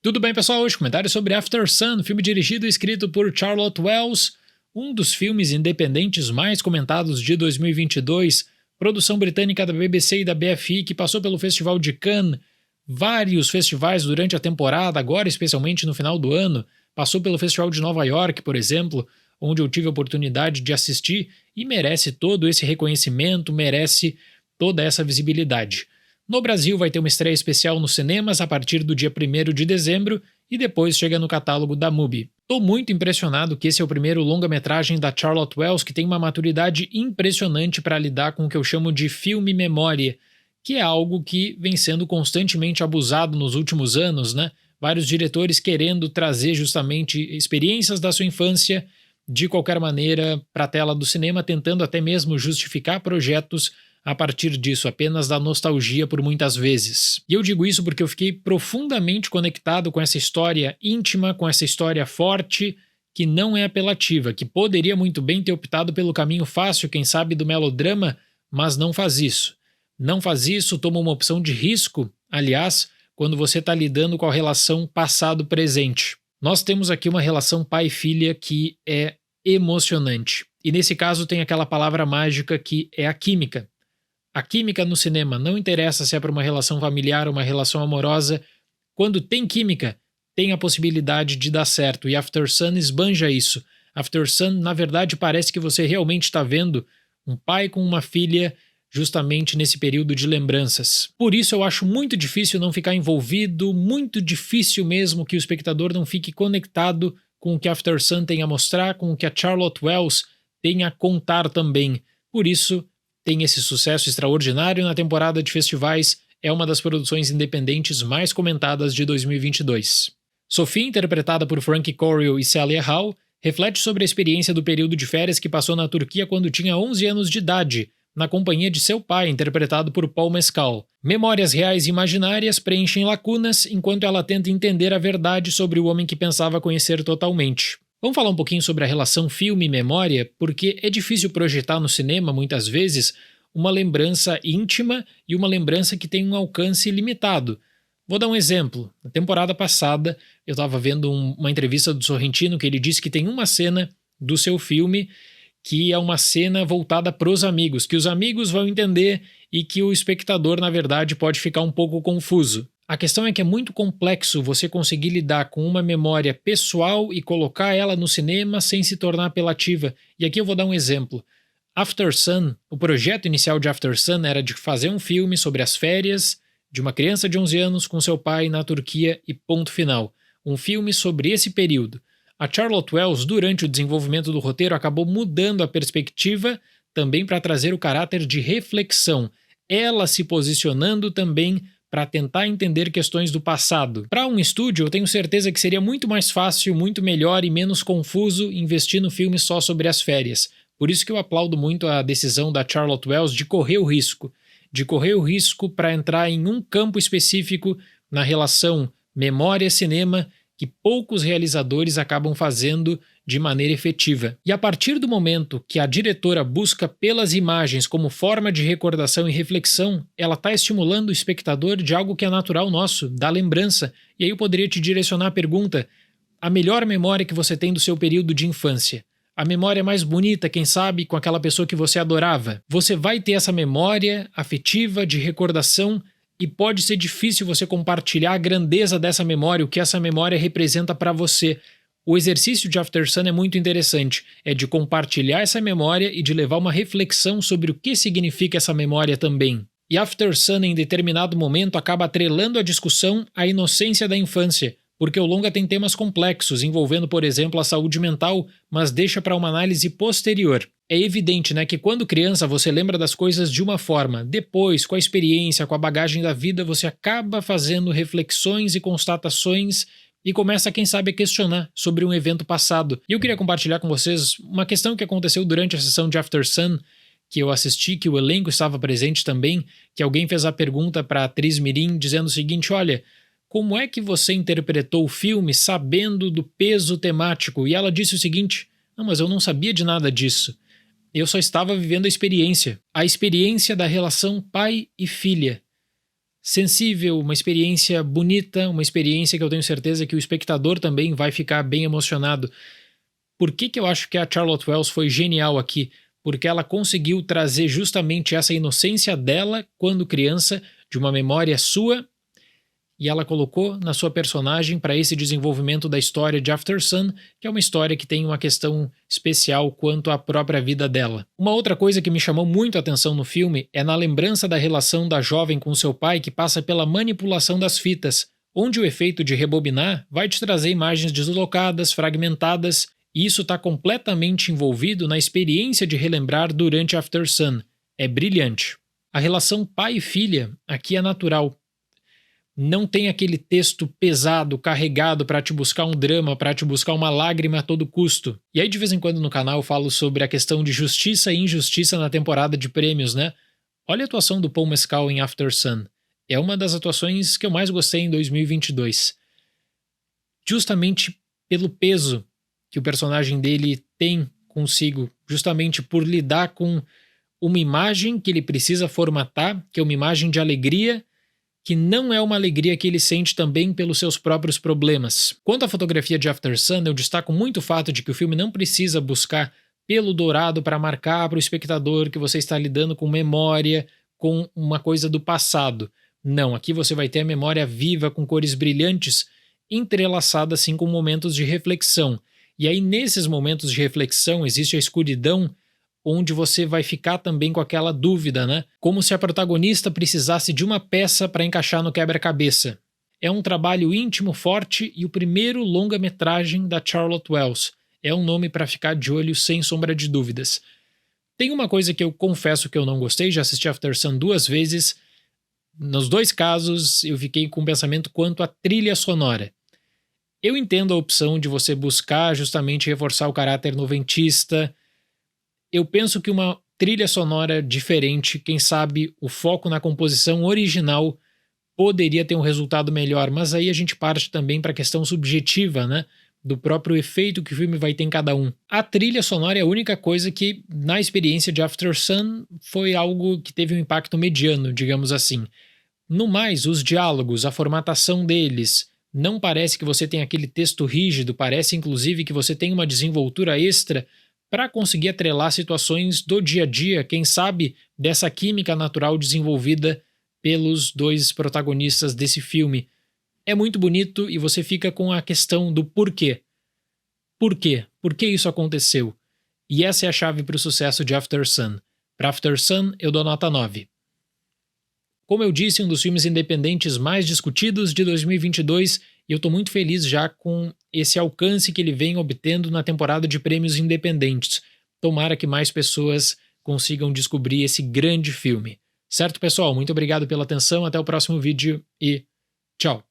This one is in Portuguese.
Tudo bem, pessoal? Hoje comentário sobre After Sun, filme dirigido e escrito por Charlotte Wells, um dos filmes independentes mais comentados de 2022, produção britânica da BBC e da BFI, que passou pelo Festival de Cannes, vários festivais durante a temporada, agora especialmente no final do ano, passou pelo Festival de Nova York, por exemplo, onde eu tive a oportunidade de assistir e merece todo esse reconhecimento, merece toda essa visibilidade. No Brasil vai ter uma estreia especial nos cinemas a partir do dia 1º de dezembro e depois chega no catálogo da MUBI. Estou muito impressionado que esse é o primeiro longa-metragem da Charlotte Wells que tem uma maturidade impressionante para lidar com o que eu chamo de filme-memória, que é algo que vem sendo constantemente abusado nos últimos anos, né? Vários diretores querendo trazer justamente experiências da sua infância de qualquer maneira para a tela do cinema, tentando até mesmo justificar projetos a partir disso, apenas da nostalgia por muitas vezes. E eu digo isso porque eu fiquei profundamente conectado com essa história íntima, com essa história forte, que não é apelativa, que poderia muito bem ter optado pelo caminho fácil, quem sabe, do melodrama, mas não faz isso. Não faz isso, toma uma opção de risco, aliás, quando você está lidando com a relação passado-presente. Nós temos aqui uma relação pai-filha que é emocionante. E nesse caso tem aquela palavra mágica que é a química. A química no cinema não interessa se é para uma relação familiar ou uma relação amorosa. Quando tem química, tem a possibilidade de dar certo. E After Sun esbanja isso. After Sun, na verdade, parece que você realmente está vendo um pai com uma filha justamente nesse período de lembranças. Por isso eu acho muito difícil não ficar envolvido, muito difícil mesmo que o espectador não fique conectado com o que After Sun tem a mostrar, com o que a Charlotte Wells tem a contar também. Por isso, tem esse sucesso extraordinário na temporada de festivais, é uma das produções independentes mais comentadas de 2022. Sophie, interpretada por Frankie Corio e Celia Hall, reflete sobre a experiência do período de férias que passou na Turquia quando tinha 11 anos de idade, na companhia de seu pai, interpretado por Paul Mescal. Memórias reais e imaginárias preenchem lacunas enquanto ela tenta entender a verdade sobre o homem que pensava conhecer totalmente. Vamos falar um pouquinho sobre a relação filme e memória, porque é difícil projetar no cinema, muitas vezes, uma lembrança íntima e uma lembrança que tem um alcance limitado. Vou dar um exemplo. Na temporada passada, eu estava vendo uma entrevista do Sorrentino que ele disse que tem uma cena do seu filme que é uma cena voltada para os amigos, que os amigos vão entender e que o espectador, na verdade, pode ficar um pouco confuso. A questão é que é muito complexo você conseguir lidar com uma memória pessoal e colocar ela no cinema sem se tornar apelativa. E aqui eu vou dar um exemplo. After Sun, o projeto inicial de After Sun era de fazer um filme sobre as férias de uma criança de 11 anos com seu pai na Turquia e ponto final. Um filme sobre esse período. A Charlotte Wells, durante o desenvolvimento do roteiro, acabou mudando a perspectiva também para trazer o caráter de reflexão. Ela se posicionando também para tentar entender questões do passado. Para um estúdio, eu tenho certeza que seria muito mais fácil, muito melhor e menos confuso investir no filme só sobre as férias. Por isso que eu aplaudo muito a decisão da Charlotte Wells de correr o risco para entrar em um campo específico na relação memória-cinema que poucos realizadores acabam fazendo de maneira efetiva. E a partir do momento que a diretora busca pelas imagens como forma de recordação e reflexão, ela está estimulando o espectador de algo que é natural nosso, da lembrança. E aí eu poderia te direcionar a pergunta: a melhor memória que você tem do seu período de infância? A memória mais bonita, quem sabe, com aquela pessoa que você adorava? Você vai ter essa memória afetiva, de recordação, e pode ser difícil você compartilhar a grandeza dessa memória, o que essa memória representa para você. O exercício de After Sun é muito interessante, é de compartilhar essa memória e de levar uma reflexão sobre o que significa essa memória também. E After Sun, em determinado momento, acaba atrelando a discussão à inocência da infância, porque o longa tem temas complexos, envolvendo, por exemplo, a saúde mental, mas deixa para uma análise posterior. É evidente, né, que quando criança você lembra das coisas de uma forma, depois, com a experiência, com a bagagem da vida, você acaba fazendo reflexões e constatações e começa, quem sabe, a questionar sobre um evento passado. E eu queria compartilhar com vocês uma questão que aconteceu durante a sessão de After Sun, que eu assisti, que o elenco estava presente também, que alguém fez a pergunta para a atriz mirim dizendo o seguinte: olha, como é que você interpretou o filme sabendo do peso temático? E ela disse o seguinte: não, mas eu não sabia de nada disso. Eu só estava vivendo a experiência da relação pai e filha. sensível, uma experiência bonita, uma experiência que eu tenho certeza que o espectador também vai ficar bem emocionado. Por que eu acho que a Charlotte Wells foi genial aqui? Porque ela conseguiu trazer justamente essa inocência dela quando criança, de uma memória sua, e ela colocou na sua personagem para esse desenvolvimento da história de After Sun, que é uma história que tem uma questão especial quanto à própria vida dela. Uma outra coisa que me chamou muito a atenção no filme é na lembrança da relação da jovem com seu pai que passa pela manipulação das fitas, onde o efeito de rebobinar vai te trazer imagens deslocadas, fragmentadas, e isso está completamente envolvido na experiência de relembrar durante After Sun. É brilhante. A relação pai e filha aqui é natural. Não tem aquele texto pesado, carregado para te buscar um drama, para te buscar uma lágrima a todo custo. E aí de vez em quando no canal eu falo sobre a questão de justiça e injustiça na temporada de prêmios, né? Olha a atuação do Paul Mescal em After Sun. É uma das atuações que eu mais gostei em 2022. Justamente pelo peso que o personagem dele tem consigo, justamente por lidar com uma imagem que ele precisa formatar, que é uma imagem de alegria, que não é uma alegria que ele sente também pelos seus próprios problemas. Quanto à fotografia de After Sun, eu destaco muito o fato de que o filme não precisa buscar pelo dourado para marcar para o espectador que você está lidando com memória, com uma coisa do passado. Não, aqui você vai ter a memória viva com cores brilhantes, entrelaçada assim com momentos de reflexão. E aí nesses momentos de reflexão existe a escuridão, onde você vai ficar também com aquela dúvida, né? Como se a protagonista precisasse de uma peça para encaixar no quebra-cabeça. É um trabalho íntimo, forte e o primeiro longa-metragem da Charlotte Wells. É um nome para ficar de olho sem sombra de dúvidas. Tem uma coisa que eu confesso que eu não gostei, já assisti After Sun 2 vezes. Nos dois casos eu fiquei com um pensamento quanto à trilha sonora. Eu entendo a opção de você buscar justamente reforçar o caráter noventista. Eu penso que uma trilha sonora diferente, quem sabe o foco na composição original poderia ter um resultado melhor, mas aí a gente parte também para a questão subjetiva, né? Do próprio efeito que o filme vai ter em cada um. A trilha sonora é a única coisa que, na experiência de After Sun, foi algo que teve um impacto mediano, digamos assim. No mais, os diálogos, a formatação deles, não parece que você tem aquele texto rígido, parece inclusive que você tem uma desenvoltura extra para conseguir atrelar situações do dia a dia, quem sabe dessa química natural desenvolvida pelos dois protagonistas desse filme. É muito bonito e você fica com a questão do porquê. Por quê? Por que isso aconteceu? E essa é a chave para o sucesso de After Sun. Para After Sun, eu dou nota 9. Como eu disse, um dos filmes independentes mais discutidos de 2022, e eu estou muito feliz já com esse alcance que ele vem obtendo na temporada de prêmios independentes. Tomara que mais pessoas consigam descobrir esse grande filme. Certo, pessoal? Muito obrigado pela atenção, até o próximo vídeo e tchau!